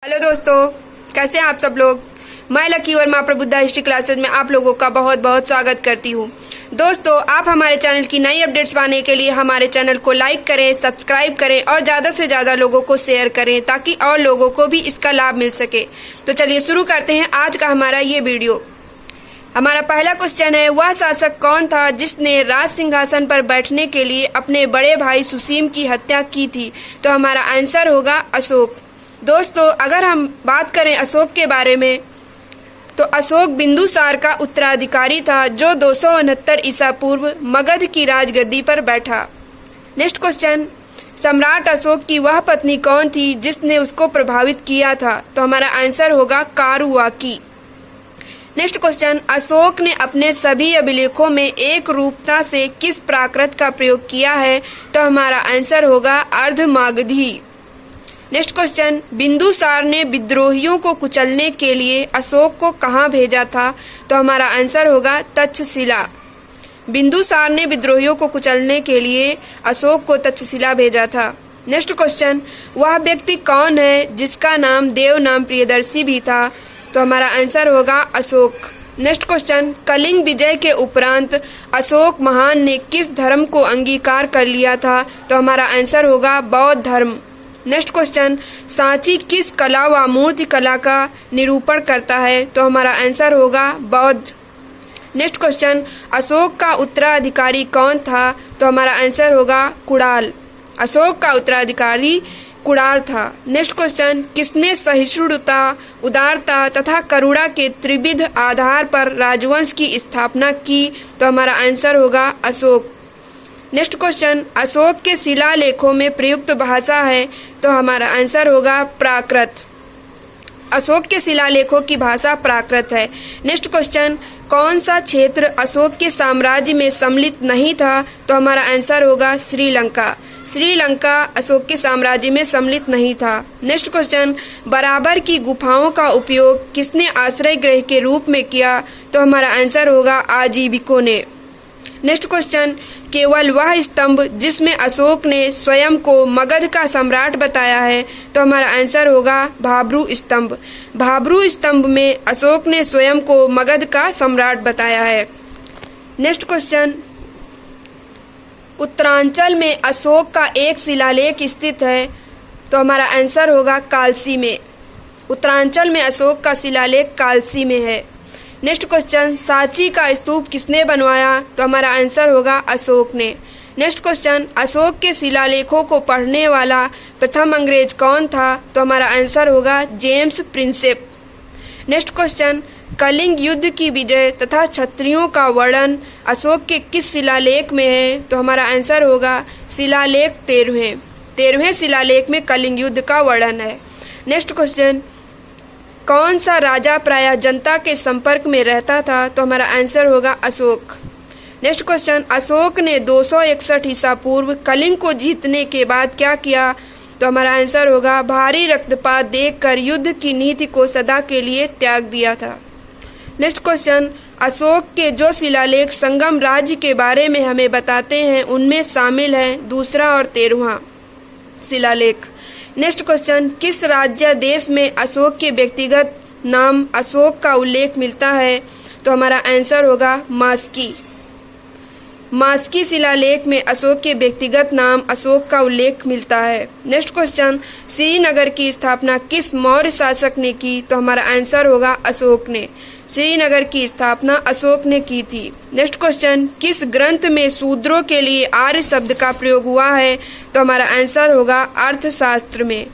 Hello दोस्तों, कैसे हैं आप सब लोग। मैं लकी और माँ प्रबुद्धा हिस्ट्री क्लासेस में आप लोगों का बहुत बहुत स्वागत करती हूँ। दोस्तों, आप हमारे चैनल की नई अपडेट्स पाने के लिए हमारे चैनल को लाइक करें, सब्सक्राइब करें और ज़्यादा से ज़्यादा लोगों को शेयर करें ताकि और लोगों को भी इसका लाभ मिल सके। तो चलिए शुरू करते हैं आज का हमारा ये वीडियो। हमारा पहला क्वेश्चन है, वह शासक कौन था जिसने राज सिंहासन पर बैठने के लिए अपने बड़े भाई सुसीम की हत्या की थी। तो हमारा आंसर होगा अशोक। दोस्तों, अगर हम बात करें अशोक के बारे में तो अशोक बिंदुसार का उत्तराधिकारी था जो 269 ईसा पूर्व मगध की राजगद्दी पर बैठा। नेक्स्ट क्वेश्चन, सम्राट अशोक की वह पत्नी कौन थी जिसने उसको प्रभावित किया था। तो हमारा आंसर होगा कारुवाकी। नेक्स्ट क्वेश्चन, अशोक ने अपने सभी अभिलेखों में एक रूपता से किस प्राकृत का प्रयोग किया है। तो हमारा आंसर होगा अर्धमागधी। नेक्स्ट क्वेश्चन, बिंदुसार ने विद्रोहियों को कुचलने के लिए अशोक को कहाँ भेजा था। तो हमारा आंसर होगा तक्षशिला। बिंदुसार ने विद्रोहियों को कुचलने के लिए अशोक को तक्षशिला भेजा था। नेक्स्ट क्वेश्चन, वह व्यक्ति कौन है जिसका नाम देव नाम प्रियदर्शी भी था। तो हमारा आंसर होगा अशोक। नेक्स्ट क्वेश्चन, कलिंग विजय के उपरांत अशोक महान ने किस धर्म को अंगीकार कर लिया था। तो हमारा आंसर होगा बौद्ध धर्म। नेक्स्ट क्वेश्चन, सांची किस कला व मूर्ति कला का निरूपण करता है। तो हमारा आंसर होगा बौद्ध। नेक्स्ट क्वेश्चन, अशोक का उत्तराधिकारी कौन था। तो हमारा आंसर होगा कुणाल। अशोक का उत्तराधिकारी कुणाल था। नेक्स्ट क्वेश्चन, किसने सहिष्णुता, उदारता तथा करुणा के त्रिविध आधार पर राजवंश की स्थापना की। तो हमारा आंसर होगा अशोक। नेक्स्ट क्वेश्चन, अशोक के शिलालेखों में प्रयुक्त भाषा है। तो हमारा आंसर होगा प्राकृत। अशोक के शिलालेखों की भाषा प्राकृत है। नेक्स्ट क्वेश्चन, कौन सा क्षेत्र अशोक के साम्राज्य में सम्मिलित नहीं था। तो हमारा आंसर होगा श्रीलंका। श्रीलंका अशोक के साम्राज्य में सम्मिलित नहीं था। नेक्स्ट क्वेश्चन, बराबर की गुफाओं का उपयोग किसने आश्रय गृह के रूप में किया। तो हमारा आंसर होगा आजीविकों ने। नेक्स्ट क्वेश्चन, केवल वह स्तंभ जिसमें अशोक ने स्वयं को मगध का सम्राट बताया है। तो हमारा आंसर होगा भाब्रू स्तंभ। भाब्रू स्तंभ में अशोक ने स्वयं को मगध का सम्राट बताया है। नेक्स्ट क्वेश्चन, उत्तरांचल में अशोक का एक शिलालेख स्थित है। तो हमारा आंसर होगा कालसी में। उत्तरांचल में अशोक का शिलालेख कालसी में है। नेक्स्ट क्वेश्चन, सांची का स्तूप किसने बनवाया। तो हमारा आंसर होगा अशोक ने। नेक्स्ट क्वेश्चन, अशोक के शिलालेखों को पढ़ने वाला प्रथम अंग्रेज कौन था। तो हमारा आंसर होगा James Prinsep. Next question, Kalinga युद्ध की विजय तथा क्षत्रियों का वर्णन अशोक के किस शिलालेख में है। तो हमारा आंसर होगा शिलालेख 13वें शिलालेख में कलिंग युद्ध का वर्णन है। नेक्स्ट क्वेश्चन, कौन सा राजा प्रायः जनता के संपर्क में रहता था। तो हमारा आंसर होगा अशोक। नेक्स्ट क्वेश्चन, अशोक ने 261 ईसा पूर्व कलिंग को जीतने के बाद क्या किया। तो हमारा आंसर होगा भारी रक्तपात देखकर युद्ध की नीति को सदा के लिए त्याग दिया था। नेक्स्ट क्वेश्चन, अशोक के जो शिलालेख संगम राज्य के बारे में हमें बताते हैं उनमें शामिल है दूसरा और 13वां शिलालेख। नेक्स्ट क्वेश्चन, किस राज्य देश में अशोक के व्यक्तिगत नाम अशोक का उल्लेख मिलता है। तो हमारा आंसर होगा मास्की। मास्की शिलालेख में अशोक के व्यक्तिगत नाम अशोक का उल्लेख मिलता है। नेक्स्ट क्वेश्चन, श्रीनगर की स्थापना किस मौर्य शासक ने की। तो हमारा आंसर होगा अशोक ने। श्रीनगर की स्थापना अशोक ने की थी। नेक्स्ट क्वेश्चन, किस ग्रंथ में शूद्रों के लिए आर्य शब्द का प्रयोग हुआ है। तो हमारा आंसर होगा अर्थशास्त्र में।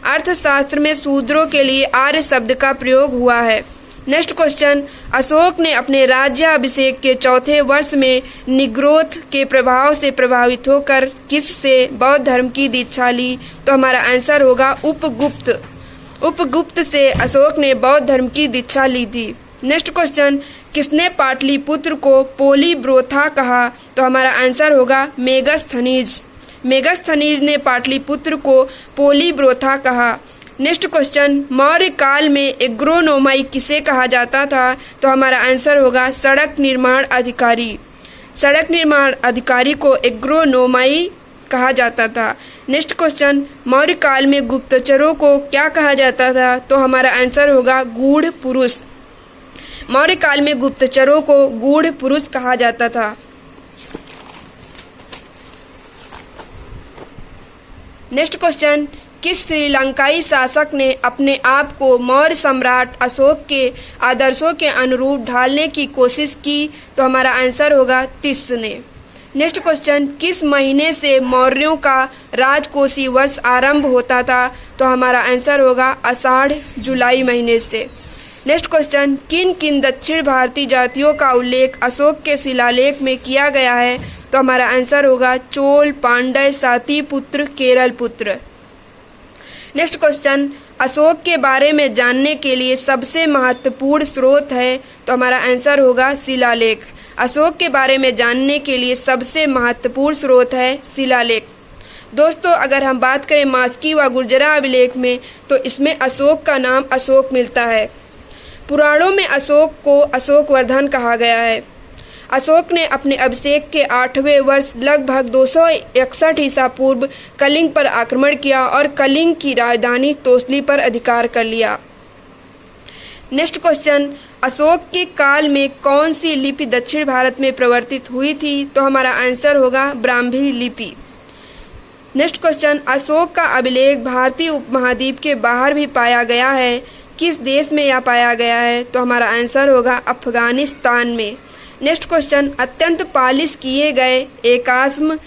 अर्थशास्त्र में शूद्रों के लिए आर्य शब्द का प्रयोग हुआ है। नेक्स्ट क्वेश्चन, अशोक ने अपने राज्याभिषेक के चौथे वर्ष में निग्रोध के प्रभाव से प्रभावित होकर किससे बौद्ध धर्म की दीक्षा ली। तो हमारा आंसर होगा उपगुप्त। उपगुप्त से अशोक ने बौद्ध धर्म की दीक्षा ली थी। नेक्स्ट क्वेश्चन, किसने पाटलिपुत्र को पोलीब्रोथा कहा। तो हमारा आंसर होगा मेगस्थनीज। मेगस्थनीज ने पाटलिपुत्र को पोलीब्रोथा कहा। नेक्स्ट क्वेश्चन, मौर्य काल में एग्रोनोमाई किसे कहा जाता था। तो हमारा आंसर होगा सड़क निर्माण अधिकारी। सड़क निर्माण अधिकारी को एग्रोनोमाई कहा जाता था। नेक्स्ट क्वेश्चन, मौर्य काल में गुप्तचरों को क्या कहा जाता था? तो हमारा आंसर होगा गूढ़ पुरुष। मौर्य काल में गुप्तचरों को गूढ़ पुरुष कहा जाता था। नेक्स्ट क्वेश्चन, किस श्रीलंकाई शासक ने अपने आप को मौर्य सम्राट अशोक के आदर्शों के अनुरूप ढालने की कोशिश की? तो हमारा आंसर होगा तिस ने। नेक्स्ट क्वेश्चन, किस महीने से मौर्यों का राजकोषीय वर्ष आरंभ होता था? तो हमारा आंसर होगा आषाढ़ जुलाई महीने से। नेक्स्ट क्वेश्चन, किन किन दक्षिण भारतीय जातियों का उल्लेख अशोक के शिलालेख में किया गया है? तो हमारा आंसर होगा चोल, पांड्य, साती पुत्र, केरल पुत्र। नेक्स्ट क्वेश्चन, अशोक के बारे में जानने के लिए सबसे महत्वपूर्ण स्रोत है? तो हमारा आंसर होगा शिलालेख। अशोक के बारे में जानने के लिए सबसे महत्वपूर्ण स्रोत है शिलालेख। दोस्तों, अगर हम बात करें मास्की व गुर्जरा अभिलेख में, तो इसमें अशोक का नाम अशोक मिलता है। पुराणों में अशोक को अशोकवर्धन कहा गया है। अशोक ने अपने अभिषेक के 8वें वर्ष लगभग 261 ईसा पूर्व कलिंग पर आक्रमण किया और कलिंग की राजधानी तोसली पर अधिकार कर लिया। नेक्स्ट क्वेश्चन, अशोक के काल में कौन सी लिपि दक्षिण भारत में प्रवर्तित हुई थी? तो हमारा आंसर होगा ब्राह्मी लिपि। नेक्स्ट क्वेश्चन, अशोक का अभिलेख भारतीय उपमहाद्वीप के बाहर भी पाया गया है। किस देश में यह पाया गया है? तो हमारा आंसर होगा अफगानिस्तान में। नेक्स्ट क्वेश्चन, अत्यंत पालिश किए गए एकास्म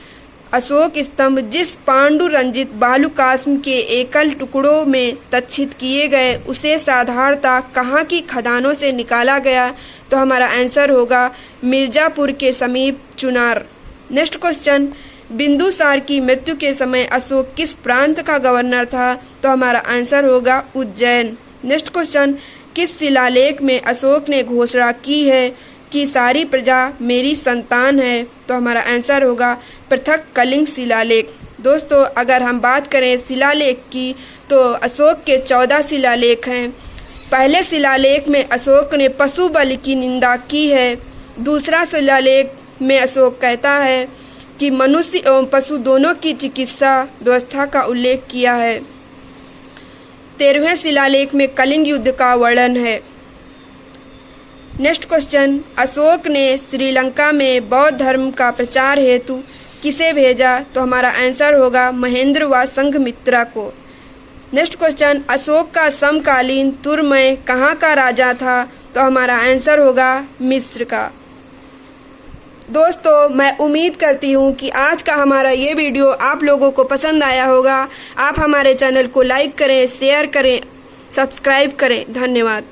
अशोक स्तंभ जिस पांडु रंजित बालुकास्म के एकल टुकड़ों में तक्षित किए गए, उसे साधारणतः कहाँ की खदानों से निकाला गया? तो हमारा आंसर होगा मिर्जापुर के समीप चुनार। नेक्स्ट क्वेश्चन, बिंदुसार की मृत्यु के समय अशोक किस प्रांत का गवर्नर था? तो हमारा आंसर होगा उज्जैन। नेक्स्ट क्वेश्चन, किस शिलालेख में अशोक ने घोषणा की है कि सारी प्रजा मेरी संतान है? तो हमारा आंसर होगा पृथक कलिंग शिलालेख। दोस्तों, अगर हम बात करें शिलालेख की, तो अशोक के 14 शिलालेख हैं। पहले शिलालेख में अशोक ने पशु बलि की निंदा की है। दूसरा शिलालेख में अशोक कहता है कि मनुष्य एवं पशु दोनों की चिकित्सा व्यवस्था का उल्लेख किया है। 13वें शिलालेख में कलिंग युद्ध का वर्णन है। नेक्स्ट क्वेश्चन, अशोक ने श्रीलंका में बौद्ध धर्म का प्रचार हेतु किसे भेजा? तो हमारा आंसर होगा महेंद्र व संघमित्रा को। नेक्स्ट क्वेश्चन, अशोक का समकालीन तुर्मय कहाँ का राजा था? तो हमारा आंसर होगा मिस्र का। दोस्तों, मैं उम्मीद करती हूँ कि आज का हमारा ये वीडियो आप लोगों को पसंद आया होगा। आप हमारे चैनल को लाइक करें, शेयर करें, सब्सक्राइब करें। धन्यवाद।